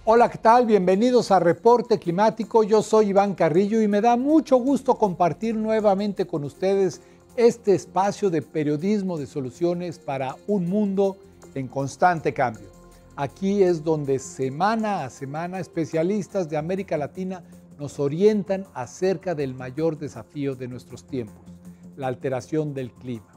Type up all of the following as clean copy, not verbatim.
Hola, ¿qué tal? Bienvenidos a Reporte Climático. Yo soy Iván Carrillo y me da mucho gusto compartir nuevamente con ustedes este espacio de periodismo de soluciones para un mundo en constante cambio. Aquí es donde semana a semana especialistas de América Latina nos orientan acerca del mayor desafío de nuestros tiempos, la alteración del clima.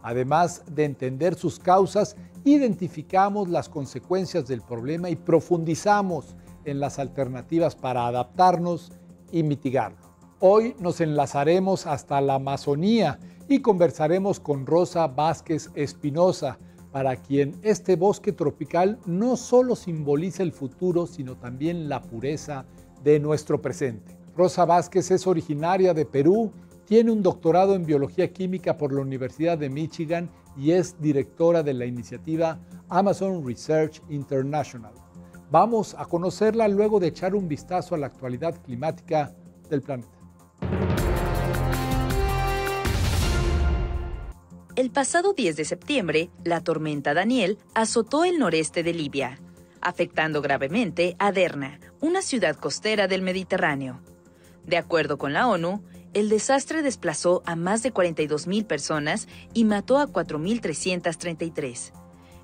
Además de entender sus causas, identificamos las consecuencias del problema y profundizamos en las alternativas para adaptarnos y mitigarlo. Hoy nos enlazaremos hasta la Amazonía y conversaremos con Rosa Vázquez Espinosa, para quien este bosque tropical no solo simboliza el futuro, sino también la pureza de nuestro presente. Rosa Vázquez es originaria de Perú. Tiene un doctorado en Biología Química por la Universidad de Michigan y es directora de la iniciativa Amazon Research International. Vamos a conocerla luego de echar un vistazo a la actualidad climática del planeta. El pasado 10 de septiembre, la tormenta Daniel azotó el noreste de Libia, afectando gravemente a Derna, una ciudad costera del Mediterráneo. De acuerdo con la ONU, el desastre desplazó a más de 42,000 personas y mató a 4,333,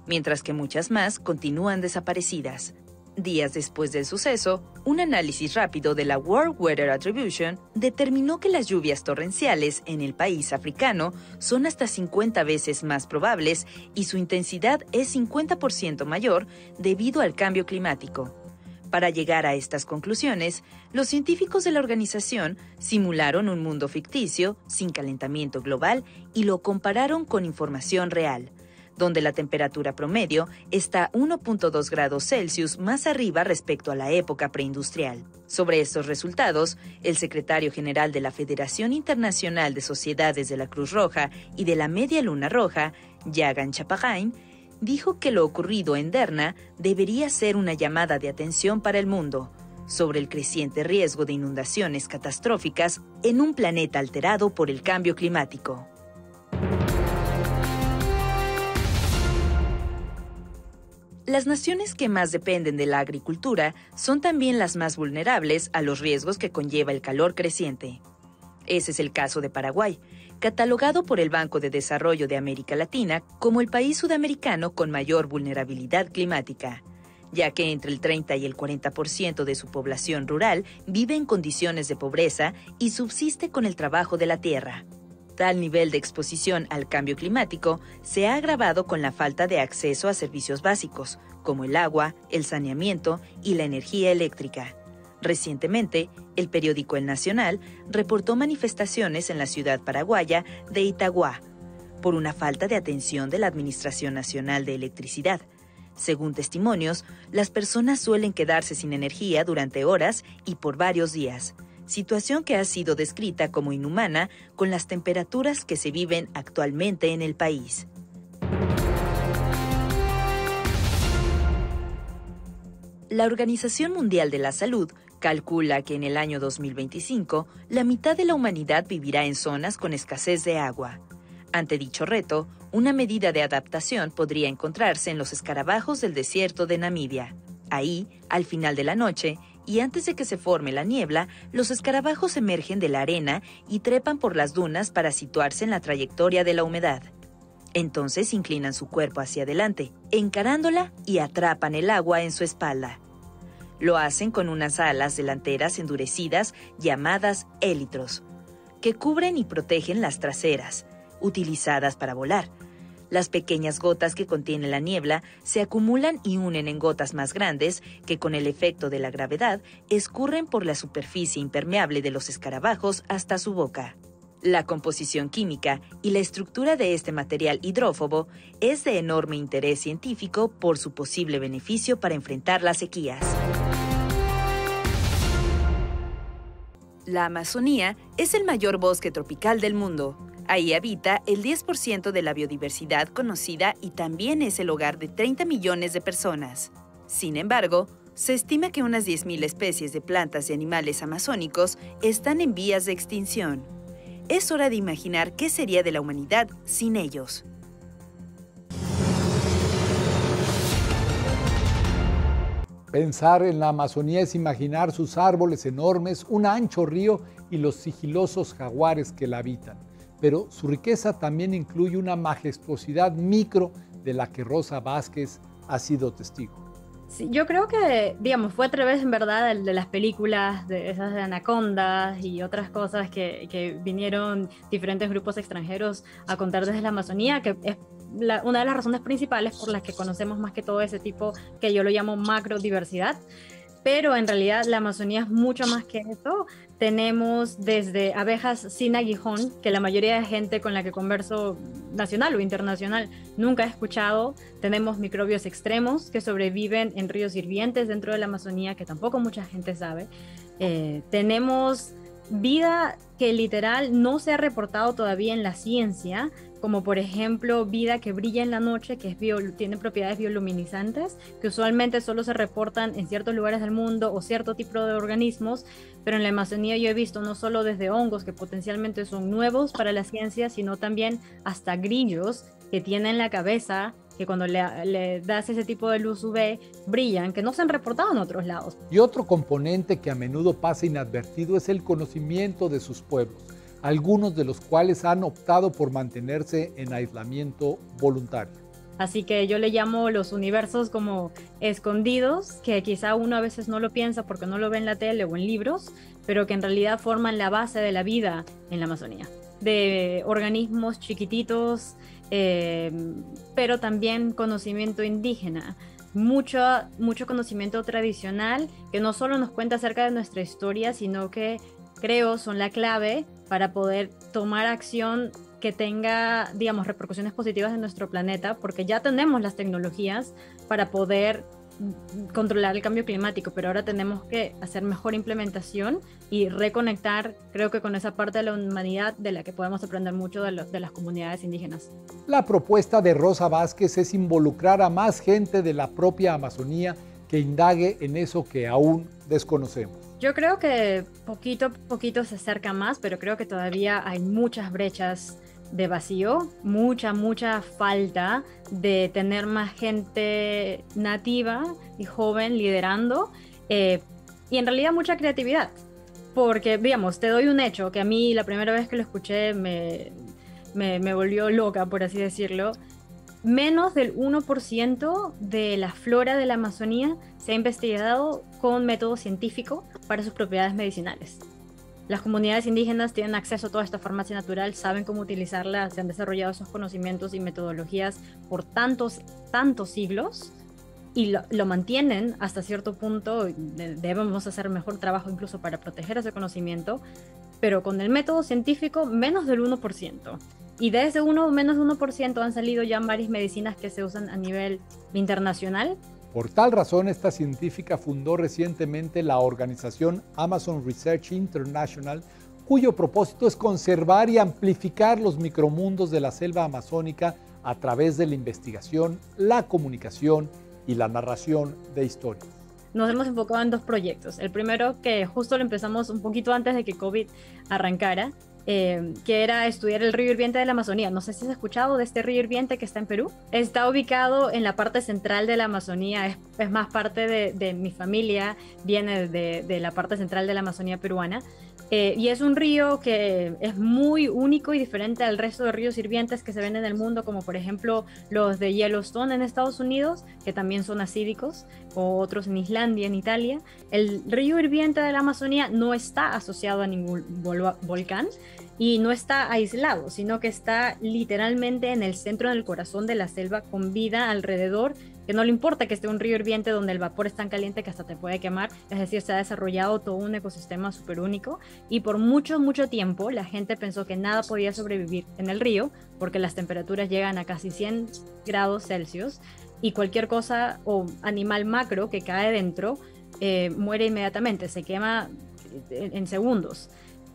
mientras que muchas más continúan desaparecidas. Días después del suceso, un análisis rápido de la World Weather Attribution determinó que las lluvias torrenciales en el país africano son hasta 50 veces más probables y su intensidad es 50% mayor debido al cambio climático. Para llegar a estas conclusiones, los científicos de la organización simularon un mundo ficticio, sin calentamiento global, y lo compararon con información real, donde la temperatura promedio está 1,2 grados Celsius más arriba respecto a la época preindustrial. Sobre estos resultados, el secretario general de la Federación Internacional de Sociedades de la Cruz Roja y de la Media Luna Roja, Yagan Chapagain, dijo que lo ocurrido en Derna debería ser una llamada de atención para el mundo sobre el creciente riesgo de inundaciones catastróficas en un planeta alterado por el cambio climático. Las naciones que más dependen de la agricultura son también las más vulnerables a los riesgos que conlleva el calor creciente. Ese es el caso de Paraguay, catalogado por el Banco de Desarrollo de América Latina como el país sudamericano con mayor vulnerabilidad climática, ya que entre el 30 y el 40% de su población rural vive en condiciones de pobreza y subsiste con el trabajo de la tierra. Tal nivel de exposición al cambio climático se ha agravado con la falta de acceso a servicios básicos, como el agua, el saneamiento y la energía eléctrica. Recientemente, el periódico El Nacional reportó manifestaciones en la ciudad paraguaya de Itagua por una falta de atención de la Administración Nacional de Electricidad. Según testimonios, las personas suelen quedarse sin energía durante horas y por varios días, situación que ha sido descrita como inhumana con las temperaturas que se viven actualmente en el país. La Organización Mundial de la Salud calcula que en el año 2025 la mitad de la humanidad vivirá en zonas con escasez de agua. Ante dicho reto, una medida de adaptación podría encontrarse en los escarabajos del desierto de Namibia. Ahí, al final de la noche, y antes de que se forme la niebla, los escarabajos emergen de la arena y trepan por las dunas para situarse en la trayectoria de la humedad. Entonces inclinan su cuerpo hacia adelante, encarándola y atrapan el agua en su espalda. Lo hacen con unas alas delanteras endurecidas llamadas élitros, que cubren y protegen las traseras, utilizadas para volar. Las pequeñas gotas que contiene la niebla se acumulan y unen en gotas más grandes que, con el efecto de la gravedad, escurren por la superficie impermeable de los escarabajos hasta su boca. La composición química y la estructura de este material hidrófobo es de enorme interés científico por su posible beneficio para enfrentar las sequías. La Amazonía es el mayor bosque tropical del mundo. Ahí habita el 10% de la biodiversidad conocida y también es el hogar de 30 millones de personas. Sin embargo, se estima que unas 10,000 especies de plantas y animales amazónicos están en vías de extinción. Es hora de imaginar qué sería de la humanidad sin ellos. Pensar en la Amazonía es imaginar sus árboles enormes, un ancho río y los sigilosos jaguares que la habitan. Pero su riqueza también incluye una majestuosidad micro de la que Rosa Vázquez ha sido testigo. Sí, yo creo que, digamos, fue a través, en verdad, de las películas, de esas de Anacondas y otras cosas que vinieron diferentes grupos extranjeros a contar desde la Amazonía, que es una de las razones principales por las que conocemos más que todo ese tipo, que yo lo llamo macrodiversidad. Pero en realidad la Amazonía es mucho más que eso. Tenemos desde abejas sin aguijón, que la mayoría de gente con la que converso, nacional o internacional, nunca ha escuchado. Tenemos microbios extremos que sobreviven en ríos hirvientes dentro de la Amazonía, que tampoco mucha gente sabe. Tenemos vida que literal no se ha reportado todavía en la ciencia, como por ejemplo vida que brilla en la noche, que tiene propiedades bioluminiscentes, que usualmente solo se reportan en ciertos lugares del mundo o cierto tipo de organismos, pero en la Amazonía yo he visto no solo desde hongos que potencialmente son nuevos para la ciencia, sino también hasta grillos que tienen la cabeza, que cuando le das ese tipo de luz UV brillan, que no se han reportado en otros lados. Y otro componente que a menudo pasa inadvertido es el conocimiento de sus pueblos, algunos de los cuales han optado por mantenerse en aislamiento voluntario. Así que yo le llamo los universos como escondidos, que quizá uno a veces no lo piensa porque no lo ve en la tele o en libros, pero que en realidad forman la base de la vida en la Amazonía, de organismos chiquititos, pero también conocimiento indígena, mucho conocimiento tradicional que no solo nos cuenta acerca de nuestra historia, sino que creo son la clave para poder tomar acción que tenga, digamos, repercusiones positivas en nuestro planeta, porque ya tenemos las tecnologías para poder controlar el cambio climático, pero ahora tenemos que hacer mejor implementación y reconectar, creo que con esa parte de la humanidad de la que podemos aprender mucho de las comunidades indígenas. La propuesta de Rosa Vázquez es involucrar a más gente de la propia Amazonía que indague en eso que aún desconocemos. Yo creo que poquito a poquito se acerca más, pero creo que todavía hay muchas brechas de vacío, mucha falta de tener más gente nativa y joven liderando, y en realidad mucha creatividad, porque digamos, te doy un hecho que a mí la primera vez que lo escuché me volvió loca, por así decirlo. Menos del 1% de la flora de la Amazonía se ha investigado con método científico para sus propiedades medicinales. Las comunidades indígenas tienen acceso a toda esta farmacia natural, saben cómo utilizarla, se han desarrollado esos conocimientos y metodologías por tantos siglos y lo mantienen hasta cierto punto. Debemos hacer mejor trabajo incluso para proteger ese conocimiento, pero con el método científico menos del 1%. Y de ese menos de 1% han salido ya varias medicinas que se usan a nivel internacional. Por tal razón, esta científica fundó recientemente la organización Amazon Research International, cuyo propósito es conservar y amplificar los micromundos de la selva amazónica a través de la investigación, la comunicación y la narración de historias. Nos hemos enfocado en dos proyectos. El primero, que justo lo empezamos un poquito antes de que COVID arrancara, que era estudiar el río hirviente de la Amazonía. No sé si has escuchado de este río hirviente que está en Perú. Está ubicado en la parte central de la Amazonía, es más parte de mi familia, viene de la parte central de la Amazonía peruana. Y es un río que es muy único y diferente al resto de ríos hirvientes que se ven en el mundo, como por ejemplo los de Yellowstone en Estados Unidos, que también son acídicos, o otros en Islandia, en Italia. El río hirviente de la Amazonía no está asociado a ningún volcán y no está aislado, sino que está literalmente en el centro, en el corazón de la selva, con vida alrededor, que no le importa que esté un río hirviente donde el vapor es tan caliente que hasta te puede quemar. Es decir, se ha desarrollado todo un ecosistema súper único, y por mucho tiempo la gente pensó que nada podía sobrevivir en el río porque las temperaturas llegan a casi 100 grados Celsius y cualquier cosa o animal macro que cae dentro muere inmediatamente, se quema en segundos.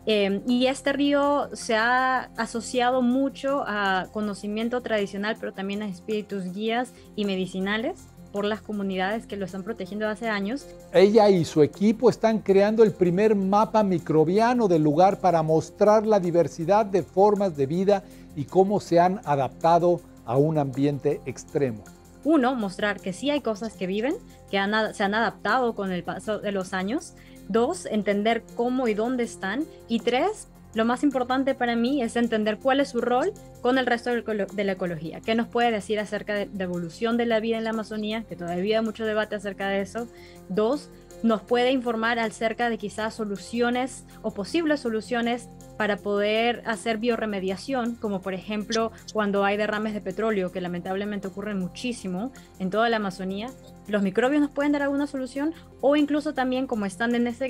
Y este río se ha asociado mucho a conocimiento tradicional, pero también a espíritus guías y medicinales por las comunidades que lo están protegiendo hace años. Ella y su equipo están creando el primer mapa microbiano del lugar para mostrar la diversidad de formas de vida y cómo se han adaptado a un ambiente extremo. Uno, mostrar que sí hay cosas que viven, que se han adaptado con el paso de los años. Dos, entender cómo y dónde están. Y tres, lo más importante para mí es entender cuál es su rol con el resto de la ecología. ¿Qué nos puede decir acerca de la evolución de la vida en la Amazonía? Que todavía hay mucho debate acerca de eso. Dos, nos puede informar acerca de quizás soluciones o posibles soluciones para poder hacer biorremediación, como por ejemplo cuando hay derrames de petróleo, que lamentablemente ocurren muchísimo en toda la Amazonía. Los microbios nos pueden dar alguna solución, o incluso también como están en esa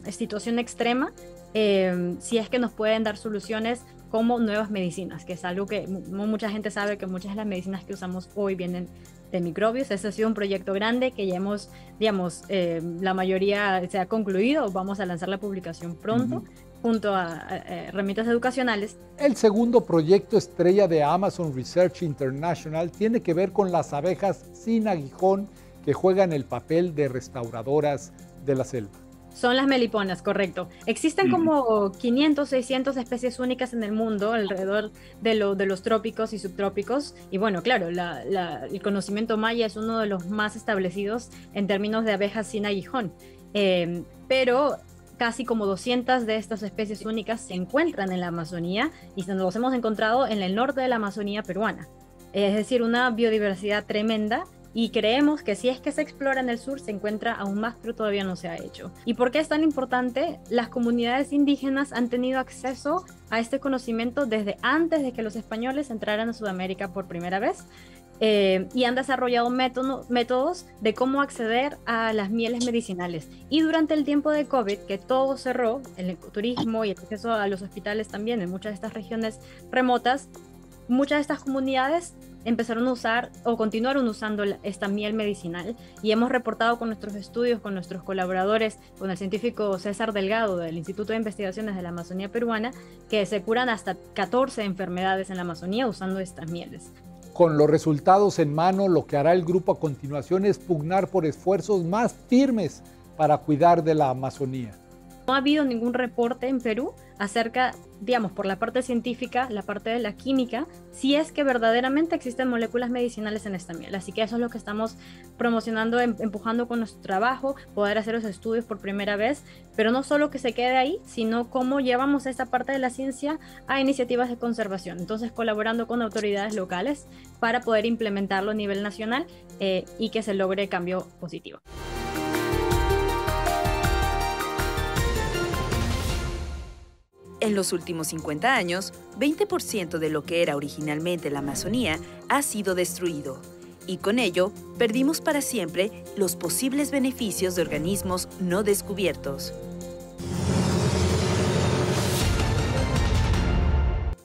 situación extrema, si es que nos pueden dar soluciones como nuevas medicinas, que es algo que no mucha gente sabe, que muchas de las medicinas que usamos hoy vienen de microbios. Ese ha sido un proyecto grande que ya hemos, digamos, la mayoría se ha concluido. Vamos a lanzar la publicación pronto, junto a herramientas educacionales. El segundo proyecto estrella de Amazon Research International tiene que ver con las abejas sin aguijón que juegan el papel de restauradoras de la selva. Son las meliponas, correcto. Existen como 500, 600 especies únicas en el mundo alrededor de los trópicos y subtrópicos. Y bueno, claro, el conocimiento maya es uno de los más establecidos en términos de abejas sin aguijón. Pero casi como 200 de estas especies únicas se encuentran en la Amazonía y nos hemos encontrado en el norte de la Amazonía peruana. Es decir, una biodiversidad tremenda. Y creemos que si es que se explora en el sur, se encuentra aún más, pero todavía no se ha hecho. ¿Y por qué es tan importante? Las comunidades indígenas han tenido acceso a este conocimiento desde antes de que los españoles entraran a Sudamérica por primera vez, y han desarrollado métodos de cómo acceder a las mieles medicinales. Y durante el tiempo de COVID, que todo cerró, el ecoturismo y el acceso a los hospitales también en muchas de estas regiones remotas, muchas de estas comunidades empezaron a usar o continuaron usando esta miel medicinal, y hemos reportado con nuestros estudios, con nuestros colaboradores, con el científico César Delgado del Instituto de Investigaciones de la Amazonía Peruana, que se curan hasta 14 enfermedades en la Amazonía usando estas mieles. Con los resultados en mano, lo que hará el grupo a continuación es pugnar por esfuerzos más firmes para cuidar de la Amazonía. No ha habido ningún reporte en Perú acerca, digamos, por la parte científica, la parte de la química, si es que verdaderamente existen moléculas medicinales en esta miel. Así que eso es lo que estamos promocionando, empujando con nuestro trabajo, poder hacer los estudios por primera vez, pero no solo que se quede ahí, sino cómo llevamos esta parte de la ciencia a iniciativas de conservación. Entonces, colaborando con autoridades locales para poder implementarlo a nivel nacional, y que se logre cambio positivo. En los últimos 50 años, 20% de lo que era originalmente la Amazonía ha sido destruido, y con ello perdimos para siempre los posibles beneficios de organismos no descubiertos.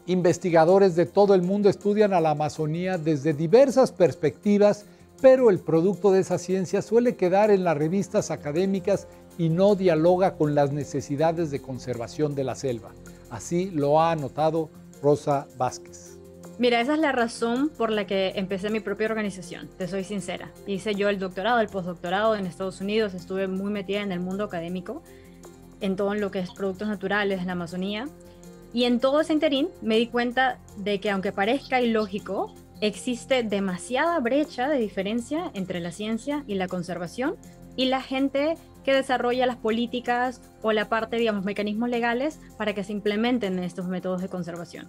Investigadores de todo el mundo estudian a la Amazonía desde diversas perspectivas, pero el producto de esa ciencia suele quedar en las revistas académicas y no dialoga con las necesidades de conservación de la selva. Así lo ha anotado Rosa Vázquez. Mira, esa es la razón por la que empecé mi propia organización, te soy sincera. Hice yo el doctorado, el postdoctorado en Estados Unidos, estuve muy metida en el mundo académico, en todo lo que es productos naturales en la Amazonía, y en todo ese interín me di cuenta de que, aunque parezca ilógico, existe demasiada brecha de diferencia entre la ciencia y la conservación, y la gente que desarrolla las políticas o la parte, digamos, mecanismos legales para que se implementen estos métodos de conservación.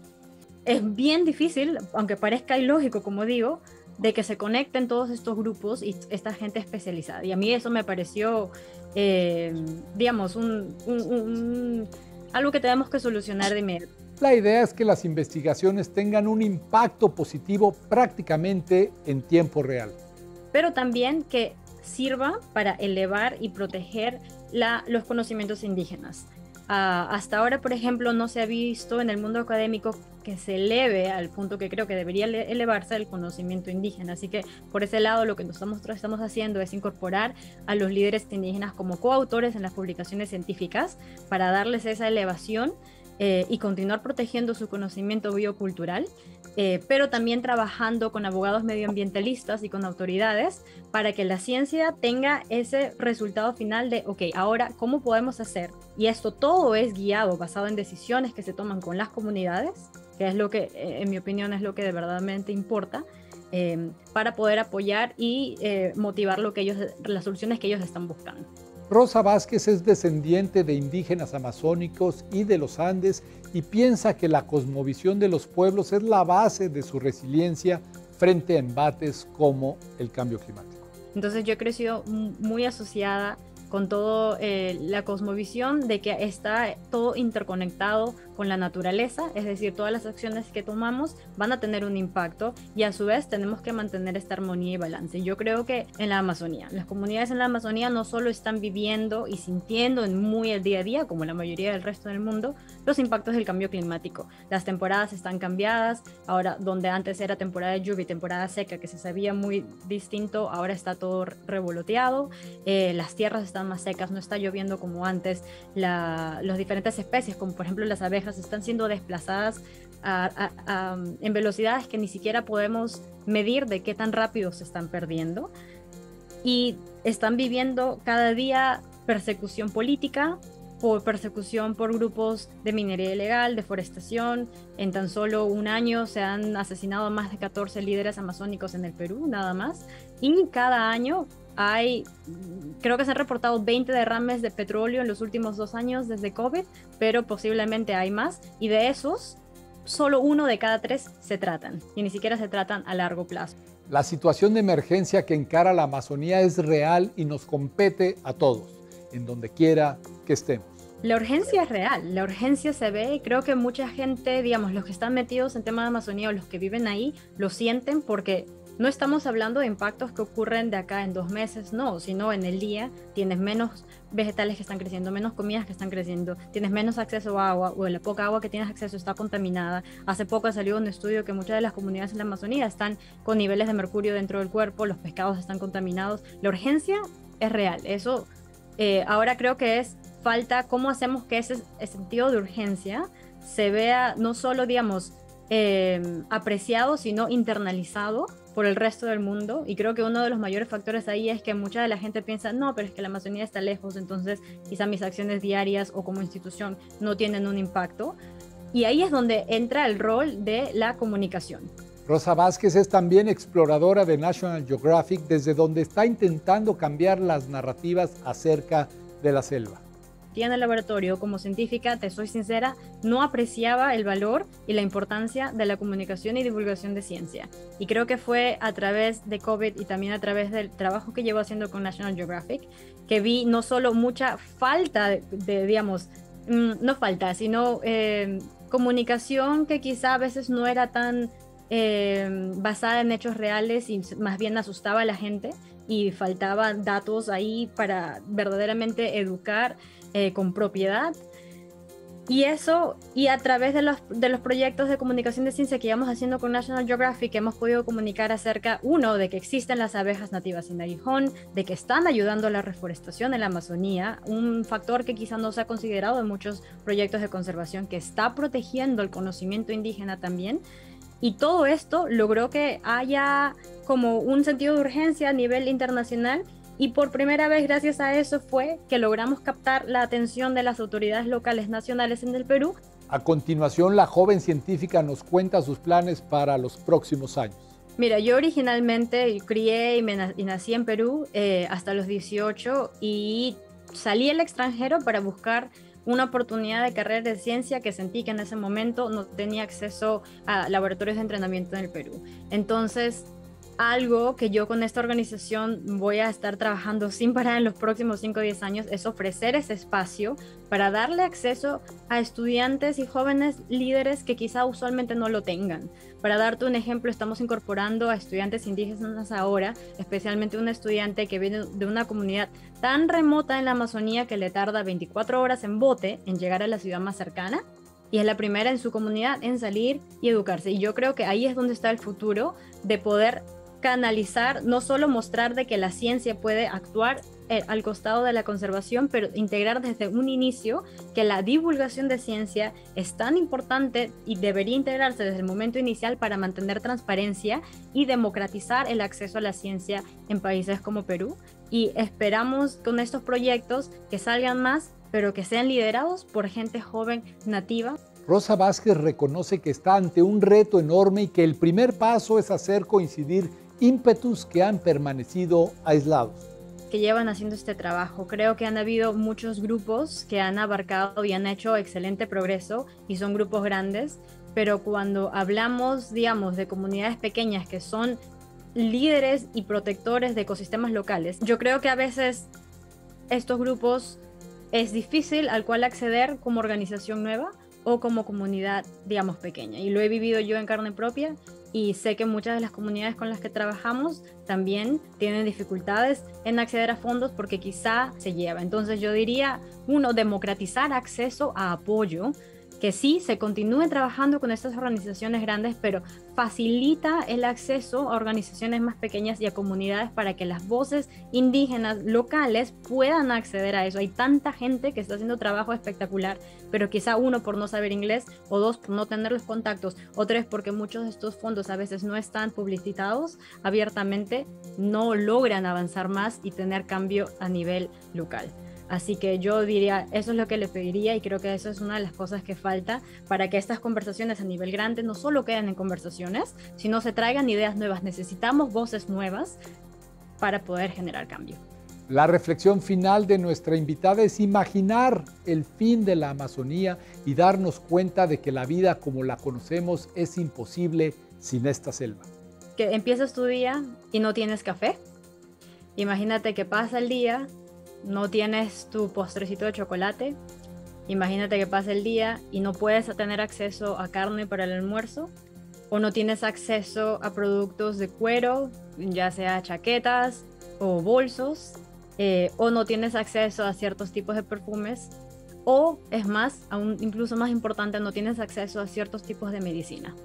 Es bien difícil, aunque parezca ilógico, como digo, de que se conecten todos estos grupos y esta gente especializada. Y a mí eso me pareció, digamos, algo que tenemos que solucionar de inmediato. La idea es que las investigaciones tengan un impacto positivo prácticamente en tiempo real. Pero también que sirva para elevar y proteger los conocimientos indígenas. Hasta ahora, por ejemplo, no se ha visto en el mundo académico que se eleve al punto que creo que debería elevarse el conocimiento indígena. Así que por ese lado lo que nosotros estamos haciendo es incorporar a los líderes indígenas como coautores en las publicaciones científicas para darles esa elevación, y continuar protegiendo su conocimiento biocultural, pero también trabajando con abogados medioambientalistas y con autoridades para que la ciencia tenga ese resultado final de, ok, ahora, ¿cómo podemos hacer? Y esto todo es guiado, basado en decisiones que se toman con las comunidades, que es lo que, en mi opinión, es lo que de verdaderamente importa. para poder apoyar y motivar las soluciones que ellos están buscando. Rosa Vázquez es descendiente de indígenas amazónicos y de los Andes y piensa que la cosmovisión de los pueblos es la base de su resiliencia frente a embates como el cambio climático. Entonces yo he crecido muy asociada con todo la cosmovisión de que está todo interconectado con la naturaleza, es decir, todas las acciones que tomamos van a tener un impacto y a su vez tenemos que mantener esta armonía y balance. Yo creo que en la Amazonía, las comunidades en la Amazonía no solo están viviendo y sintiendo muy el día a día, como la mayoría del resto del mundo, los impactos del cambio climático. Las temporadas están cambiadas, ahora donde antes era temporada de lluvia y temporada seca, que se sabía muy distinto, ahora está todo revoloteado, las tierras están más secas, no está lloviendo como antes, las diferentes especies, como por ejemplo las abejas, están siendo desplazadas en velocidades que ni siquiera podemos medir de qué tan rápido se están perdiendo, y están viviendo cada día persecución política, por persecución por grupos de minería ilegal, deforestación. En tan solo un año se han asesinado a más de 14 líderes amazónicos en el Perú, nada más, y cada año creo que se han reportado 20 derrames de petróleo en los últimos 2 años desde COVID, pero posiblemente hay más, y de esos, solo 1 de cada 3 se tratan, y ni siquiera se tratan a largo plazo. La situación de emergencia que encara la Amazonía es real y nos compete a todos, en donde quiera que estemos. La urgencia es real, la urgencia se ve, y creo que mucha gente, digamos, los que están metidos en tema de Amazonía o los que viven ahí, lo sienten, porque no estamos hablando de impactos que ocurren de acá en 2 meses, no, sino en el día tienes menos vegetales que están creciendo, menos comidas que están creciendo, tienes menos acceso a agua, o la poca agua que tienes acceso está contaminada. Hace poco salió un estudio que muchas de las comunidades en la Amazonía están con niveles de mercurio dentro del cuerpo, los pescados están contaminados. La urgencia es real, eso ahora creo que es falta cómo hacemos que ese sentido de urgencia se vea no solo, digamos, apreciado, sino internalizado por el resto del mundo. Y creo que uno de los mayores factores ahí es que mucha de la gente piensa, no, pero es que la Amazonía está lejos, entonces quizá mis acciones diarias o como institución no tienen un impacto. Y ahí es donde entra el rol de la comunicación. Rosa Vázquez es también exploradora de National Geographic, desde donde está intentando cambiar las narrativas acerca de la selva. En el laboratorio, como científica, te soy sincera, no apreciaba el valor y la importancia de la comunicación y divulgación de ciencia. Y creo que fue a través de COVID y también a través del trabajo que llevo haciendo con National Geographic que vi no solo mucha falta de digamos, no falta, sino comunicación que quizá a veces no era tan basada en hechos reales y más bien asustaba a la gente, y faltaban datos ahí para verdaderamente educar con propiedad. Y eso, y a través de los proyectos de comunicación de ciencia que íbamos haciendo con National Geographic, hemos podido comunicar acerca, uno, de que existen las abejas nativas en Aguijón, de que están ayudando a la reforestación en la Amazonía, un factor que quizá no se ha considerado en muchos proyectos de conservación, que está protegiendo el conocimiento indígena también. Y todo esto logró que haya como un sentido de urgencia a nivel internacional, y por primera vez gracias a eso fue que logramos captar la atención de las autoridades locales nacionales en el Perú. A continuación, la joven científica nos cuenta sus planes para los próximos años. Mira, yo originalmente crié y nací en Perú hasta los 18, y salí al extranjero para buscar una oportunidad de carrera de ciencia que sentí que en ese momento no tenía acceso a laboratorios de entrenamiento en el Perú. Entonces, algo que yo con esta organización voy a estar trabajando sin parar en los próximos 5 o 10 años es ofrecer ese espacio para darle acceso a estudiantes y jóvenes líderes que quizá usualmente no lo tengan. Para darte un ejemplo, estamos incorporando a estudiantes indígenas ahora, especialmente un estudiante que viene de una comunidad tan remota en la Amazonía que le tarda 24 horas en bote en llegar a la ciudad más cercana, y es la primera en su comunidad en salir y educarse. Y yo creo que ahí es donde está el futuro de poder canalizar, no solo mostrar de que la ciencia puede actuar al costado de la conservación, pero integrar desde un inicio que la divulgación de ciencia es tan importante y debería integrarse desde el momento inicial para mantener transparencia y democratizar el acceso a la ciencia en países como Perú. Y esperamos con estos proyectos que salgan más, pero que sean liderados por gente joven nativa. Rosa Vázquez reconoce que está ante un reto enorme y que el primer paso es hacer coincidir ímpetus que han permanecido aislados. Que llevan haciendo este trabajo. Creo que han habido muchos grupos que han abarcado y han hecho excelente progreso y son grupos grandes, pero cuando hablamos, digamos, de comunidades pequeñas que son líderes y protectores de ecosistemas locales, yo creo que a veces estos grupos es difícil al cual acceder como organización nueva o como comunidad, digamos, pequeña. Y lo he vivido yo en carne propia y sé que muchas de las comunidades con las que trabajamos también tienen dificultades en acceder a fondos porque quizá se lleva. Entonces yo diría, uno, democratizar acceso a apoyo, que sí, se continúe trabajando con estas organizaciones grandes, pero facilita el acceso a organizaciones más pequeñas y a comunidades para que las voces indígenas locales puedan acceder a eso. Hay tanta gente que está haciendo trabajo espectacular, pero quizá uno por no saber inglés, o dos por no tener los contactos, o tres porque muchos de estos fondos a veces no están publicitados abiertamente, no logran avanzar más y tener cambio a nivel local. Así que yo diría, eso es lo que le pediría y creo que eso es una de las cosas que falta para que estas conversaciones a nivel grande no solo queden en conversaciones, sino se traigan ideas nuevas. Necesitamos voces nuevas para poder generar cambio. La reflexión final de nuestra invitada es imaginar el fin de la Amazonía y darnos cuenta de que la vida como la conocemos es imposible sin esta selva. Que empiezas tu día y no tienes café. Imagínate que pasa el día, no tienes tu postrecito de chocolate. Imagínate que pasa el día y no puedes tener acceso a carne para el almuerzo, o no tienes acceso a productos de cuero, ya sea chaquetas o bolsos, o no tienes acceso a ciertos tipos de perfumes, o es más, aún incluso más importante, no tienes acceso a ciertos tipos de medicina.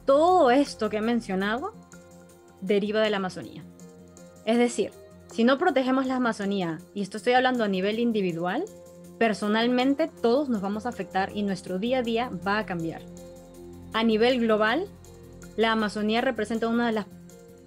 Todo esto que he mencionado deriva de la Amazonía. Es decir, si no protegemos la Amazonía, y esto estoy hablando a nivel individual, personalmente todos nos vamos a afectar y nuestro día a día va a cambiar. A nivel global, la Amazonía representa una de las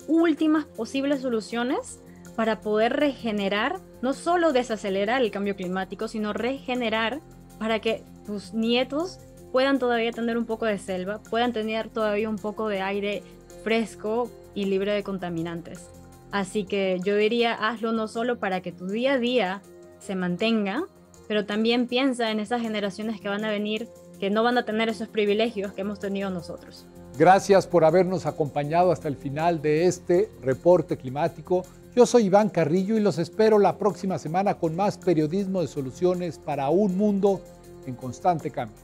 últimas posibles soluciones para poder regenerar, no solo desacelerar el cambio climático, sino regenerar para que tus nietos puedan todavía tener un poco de selva, puedan tener todavía un poco de aire fresco y libre de contaminantes. Así que yo diría, hazlo no solo para que tu día a día se mantenga, pero también piensa en esas generaciones que van a venir, que no van a tener esos privilegios que hemos tenido nosotros. Gracias por habernos acompañado hasta el final de este reporte climático. Yo soy Iván Carrillo y los espero la próxima semana con más periodismo de soluciones para un mundo en constante cambio.